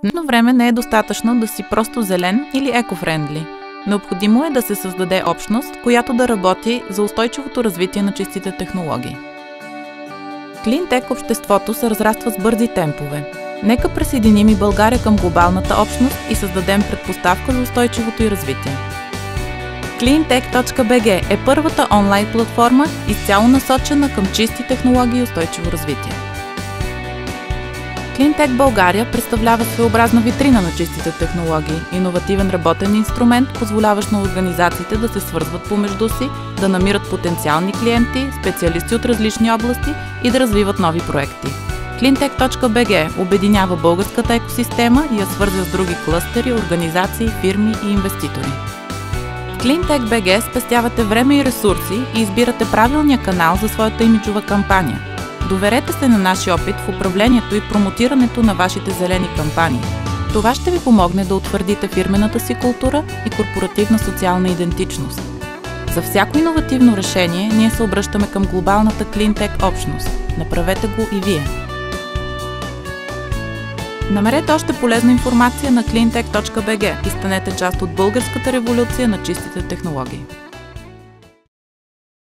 Днешно време не е достатъчно да си просто зелен или еко-френдли. Необходимо е да се създаде общност, която да работи за устойчивото развитие на чистите технологии. Клинтек обществото се разраства с бързи темпове. Нека присъединим и България към глобалната общност и създадем предпоставка за устойчивото й развитие. Cleantech.bg е първата онлайн платформа, изцяло насочена към чисти технологии и устойчиво развитие. Cleantech България представлява своеобразна витрина на чистите технологии, иновативен работен инструмент, позволяващ на организациите да се свързват помежду си, да намират потенциални клиенти, специалисти от различни области и да развиват нови проекти. Cleantech.bg обединява българската екосистема и я свързва с други клъстери, организации, фирми и инвеститори. В Cleantech.bg спестявате време и ресурси и избирате правилния канал за своята имиджова кампания. Доверете се на нашия опит в управлението и промотирането на вашите зелени кампании. Това ще ви помогне да утвърдите фирмената си култура и корпоративна социална идентичност. За всяко иновативно решение ние се обръщаме към глобалната Cleantech общност. Направете го и вие! Намерете още полезна информация на Cleantech.bg и станете част от българската революция на чистите технологии.